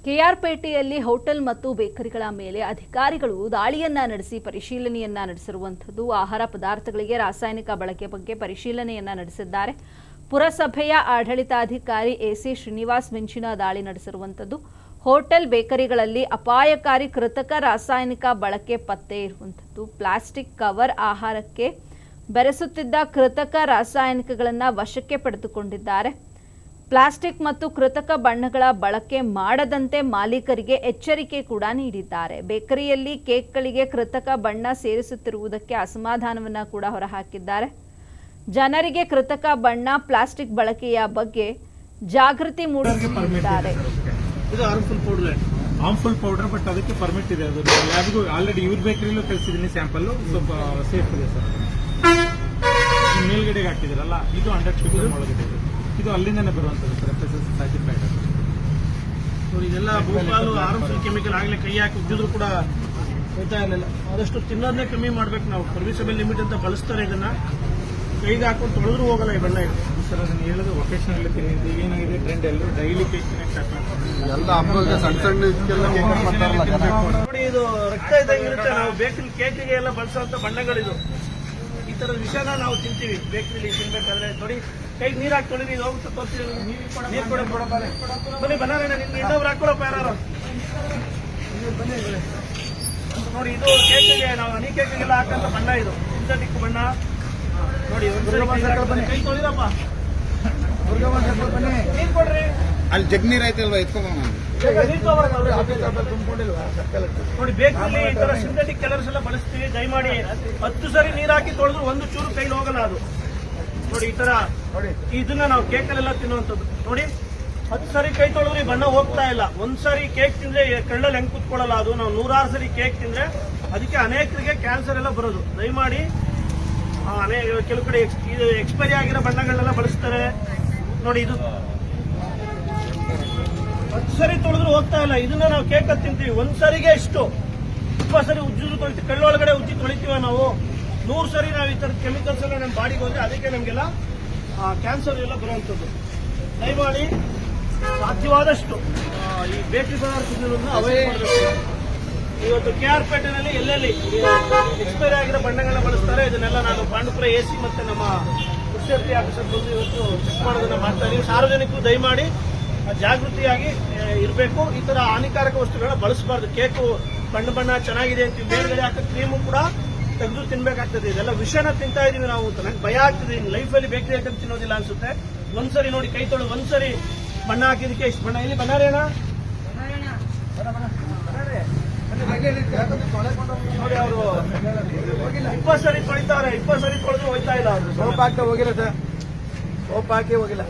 ಕೆಆರ್ಪೇಟೆಯಲ್ಲಿ hotel ಮತ್ತು ಬೇಕರಿಗಳ ಮೇಲೆ ಅಧಿಕಾರಿಗಳು ದಾಳಿಯನ್ನ ನಡೆಸಿ ಪರಿಶೀಲನೆಯನ್ನ ನಡೆಸಿರುವಂಥದ್ದು. ಆಹಾರ ಪದಾರ್ಥಗಳಿಗೆ ರಾಸಾಯನಿಕ ಬಳಕೆ ಬಗ್ಗೆ ಪರಿಶೀಲನೆಯನ್ನ ನಡೆಸಿದ್ದಾರೆ. ಪುರಸಭೆಯ ಆಡಳಿತಾಧಿಕಾರಿ ಎಸಿ ಶ್ರೀನಿವಾಸ್ ಮಿಂಚಿನ ದಾಳಿ ನಡೆಸಿರುವಂಥದ್ದು. ಹೋಟೆಲ್ ಬೇಕರಿಗಳಲ್ಲಿ ಅಪಾಯಕಾರಿ ಕೃತಕ ರಾಸಾಯನಿಕ ಬಳಕೆ ಪತ್ತೆ ಇರುವಂಥದ್ದು. ಪ್ಲಾಸ್ಟಿಕ್ ಕವರ್ ಆಹಾರಕ್ಕೆ ಬೆರೆಸುತ್ತಿದ್ದ ಕೃತಕ ರಾಸಾಯನಿಕಗಳನ್ನು ವಶಕ್ಕೆ ಪಡೆದುಕೊಂಡಿದ್ದಾರೆ. ಪ್ಲಾಸ್ಟಿಕ್ ಮತ್ತು ಕೃತಕ ಬಣ್ಣಗಳ ಬಳಕೆ ಮಾಡದಂತೆ ಮಾಲೀಕರಿಗೆ ಎಚ್ಚರಿಕೆ ಕೂಡ ನೀಡಿದ್ದಾರೆ. ಬೇಕರಿಯಲ್ಲಿ ಕೇಕ್ಗಳಿಗೆ ಕೃತಕ ಬಣ್ಣ ಸೇರಿಸುತ್ತಿರುವುದಕ್ಕೆ ಅಸಮಾಧಾನವನ್ನ ಕೂಡ ಹೊರಹಾಕಿದ್ದಾರೆ. ಜನರಿಗೆ ಕೃತಕ ಬಣ್ಣ, ಪ್ಲಾಸ್ಟಿಕ್ ಬಳಕೆಯ ಬಗ್ಗೆ ಜಾಗೃತಿ ಮೂಡಿಸುತ್ತಿದ್ದಾರೆ. ಇದು ಹಾರ್ಮ್ಫುಲ್ ಪೌಡರ್ ಬಟ್ ಅದಕ್ಕೆ ಪರ್ಮಿಟ್ ಇದೆ. ಅದು ಲ್ಯಾಬ್ಗೂ ಆಲ್ರೆಡಿ ಇವ್ರ ಬೇಕರಿಯಲ್ಲೂ ಕಳಿಸಿದ್ದೀನಿ ಸ್ಯಾಂಪಲ್. ಸ್ವಲ್ಪ ಸೇಫ್ ಇದೆ ಸರ್. ಮೇಲ್ಗಡೆಗೆ ಹಾಕಿದಿರಲ್ಲ, ಇದು 100% ಒಳಗಡೆ ಇದೆ. ಇದು ಅಲ್ಲಿಂದನೇ ಬರುವಂತದ್ದು ಸರ್, FSS ಸರ್ಟಿಫೈಡ್. ಇದೆಲ್ಲ ಬಹುಪಾಲು ಹಾರ್ಮ್ಫುಲ್ ಕೆಮಿಕಲ್ ಆಗಲೇ ಕೈ ಹಾಕಿ ಉಜ್ಜಿದ್ರು ಕೂಡ ಹೋಗ್ತಾ ಇರಲಿಲ್ಲ. ಆದಷ್ಟು ತಿನ್ನೋದನ್ನೇ ಕಮ್ಮಿ ಮಾಡ್ಬೇಕು. ನಾವು ಪರ್ಮಿಸಬಲ್ ಲಿಮಿಟ್ ಅಂತ ಬಳಸ್ತಾರೆ. ಇದನ್ನ ಕೈಗೆ ಹಾಕೊಂಡು ತೊಳೆದ್ರು ಹೋಗಲ್ಲ ಈ ಬಣ್ಣ. ಸರ್ ಅದನ್ನ ಹೇಳೋದು ವೊಕೇಶನಲ್ ತಿನ್ನಿದ್ದು ಏನಾಗಿದೆ ಟ್ರೆಂಡ್ ಎಲ್ಲರೂ ಡೈಲಿ ಕೇಕ್ ತಿನ್ನಕ್ಕೆ ಎಲ್ಲ ಹಬ್ಬಗಳಿಗೆ ಸಣ್ಣ ನೋಡಿ, ಇದು ರಕ್ತ ಇದ್ದಂಗಿರುತ್ತೆ. ನಾವು ಬೇಕರಿ ಕೇಕಿಗೆ ಎಲ್ಲ ಬಳಸುವಂತ ಬಣ್ಣಗಳಿದು. ಈ ತರದ ವಿಷಯನ ನಾವು ತಿಂತೀವಿ ಬೇಕರಿಲಿ ತಿನ್ಬೇಕಾದ್ರೆ. ನೋಡಿ, ಕೈಗೆ ನೀರ್ ಹಾಕಿ ತೊಳಿರಿ, ಇದು ಹೋಗುತ್ತೆ. ತೋರಿಸ್ತೀವಿ, ನೀರ್ ಕೊಡ ಬನ್ನಿ. ಬನಾರಣ್ಣ ಇನ್ನೊಬ್ರು ಹಾಕೊಳಪ್ಪ ಯಾರು. ನೋಡಿ, ಇದು ಕೇಕಿಗೆ ನಾವು ಹನಿ ಕೇಕಿಗೆಲ್ಲ ಹಾಕಂತ ಬಣ್ಣ. ಇದು ಸಿಂಥೆಟಿಕ್ ಬಣ್ಣ. ನೋಡಿ, ಕೈ ತೊಳಿರಪ್ಪ, ನೀರ್ ಕೊಡ್ರಿ. ಅಲ್ಲಿ ಜಗ್ನೀರ್ ಆಯ್ತಲ್ವಾ, ಎತ್ಕೊಂಡ್ ತುಂಬಿಕೊಂಡಿಲ್ವಾ? ನೋಡಿ, ಬೇಕಲ್ಲಿ ಈ ತರ ಸಿಂಥೆಟಿಕ್ ಕಲರ್ಸ್ ಎಲ್ಲ ಬಳಸ್ತೀವಿ. ದಯಮಾಡಿ 10 ಸರಿ ನೀರ್ ಹಾಕಿ ತೊಳೆದ್ರು ಒಂದು ಚೂರು ಕೈಲಿ ಹೋಗಲ್ಲ ಅದು. ನೋಡಿ, ಈ ತರ ಇದನ್ನ ನಾವು ಕೇಕಲ್ಲೆಲ್ಲ ತಿನ್ನುವಂಥದ್ದು. ನೋಡಿ, 10 ಸರಿ ಕೈ ತೊಳೆದ್ರೆ ಬಣ್ಣ ಹೋಗ್ತಾ ಇಲ್ಲ. ಒಂದ್ಸರಿ ಕೇಕ್ ತಿಂದ್ರೆ ಕಳ್ಳಲ್ಲಿ ಹೆಂಗ್ ಕುತ್ಕೊಳ್ಳಲ್ಲ ಅದು. ನಾವು 106 ಸರಿ ಕೇಕ್ ತಿಂದ್ರೆ ಅದಕ್ಕೆ ಅನೇಕರಿಗೆ ಕ್ಯಾನ್ಸರ್ ಎಲ್ಲ ಬರೋದು. ದಯಮಾಡಿ ಕೆಲವು ಕಡೆ ಇದು ಎಕ್ಸ್ಪೈರಿ ಆಗಿರೋ ಬಣ್ಣಗಳನ್ನೆಲ್ಲ ಬಳಸ್ತಾರೆ. ನೋಡಿ, ಇದು 10 ಸರಿ ತೊಳೆದ್ರು ಹೋಗ್ತಾ ಇಲ್ಲ. ಇದನ್ನ ನಾವು ಕೇಕ್ ತಿಂತೀವಿ. ಒಂದ್ಸರಿಗೆ ಎಷ್ಟು 20 ಸರಿ ಉಜ್ಜಿದ್ರು ತೊಳಿತೀವಿ. ಕಳ್ಳೊಳಗಡೆ ಉಜ್ಜಿ ತೊಳಿತೀವ ನಾವು. 100 ಸರಿ ನಾವು ಈ ತರದ ಕೆಮಿಕಲ್ಸ್ ಎಲ್ಲ ನಮ್ಮ ಬಾಡಿಗೆ ಹೋದ್ರೆ ಅದಕ್ಕೆ ನಮಗೆಲ್ಲ ಕ್ಯಾನ್ಸರ್ ಎಲ್ಲ ಬರುವಂಥದ್ದು. ದಯಮಾಡಿ ಸಾಧ್ಯವಾದಷ್ಟು ಈ ಬೇಕರಿ ಪದಾರ್ಥಗಳನ್ನು ಅವಾಯ್ಡ್ ಮಾಡಬೇಕು. ಇವತ್ತು ಕೆಆರ್ಪೇಟೆನಲ್ಲಿ ಎಲ್ಲೆಲ್ಲಿ ಎಕ್ಸ್ಪೈರಿ ಆಗಿರೋ ಬಣ್ಣಗಳನ್ನ ಬಳಸ್ತಾರೆ, ಇದನ್ನೆಲ್ಲ ನಾನು ಪಾಂಡುಪುರ AC ಮತ್ತೆ ನಮ್ಮ ಸೇಫ್ಟಿ ಆಫೀಸರ್ ಬಂದು ಇವತ್ತು ಚೆಕ್ ಮಾಡೋದನ್ನ ಮಾಡ್ತಾ ಇದೀವಿ. ಸಾರ್ವಜನಿಕರು ದಯಮಾಡಿ ಜಾಗೃತಿಯಾಗಿ ಇರಬೇಕು. ಈ ತರ ಹಾನಿಕಾರಕ ವಸ್ತುಗಳನ್ನ ಬಳಸಬಾರ್ದು. ಕೇಕು ಬಣ್ಣ ಚೆನ್ನಾಗಿದೆ ಅಂತ ಮೇಲ್ಗಡೆ ಹಾಕೋ ಕ್ರೀಮು ಕೂಡ ತೆಗೆದು ತಿನ್ಬೇಕಾಗ್ತದೆ. ಇದೆಲ್ಲ ವಿಷಯನ ತಿಂತಾ ಇದೀವಿ ನಾವು ಅಂತ ನಂಗೆ ಭಯ ಆಗ್ತದೆ. ಲೈಫಲ್ಲಿ ಬೇಕರಿ ಐಟಮ್ ತಿನ್ನೋದಿಲ್ಲ ಅನ್ಸುತ್ತೆ. ಒಂದ್ಸರಿ ನೋಡಿ, ಕೈ ತೊಳೆದು ಒಂದ್ಸರಿ ಬಣ್ಣ ಹಾಕಿದಕ್ಕೆ ಎಷ್ಟು ಬಣ್ಣ. ಇಲ್ಲಿ ಬನ್ನಾರೇಣ ನೋಡಿ, ಅವರು 20 ಸರಿ ತೊಳಿತಾರೆ. 20 ಸರಿ ತೊಳೆದು ಹೋಗ್ತಾ ಇಲ್ಲ. ಅವರು ಸೋಪ್ ಹಾಕಿ ಹೋಗಿಲ್ಲ ಸರ್, ಸೋಪ್ ಹಾಕಿ ಹೋಗಿಲ್ಲ.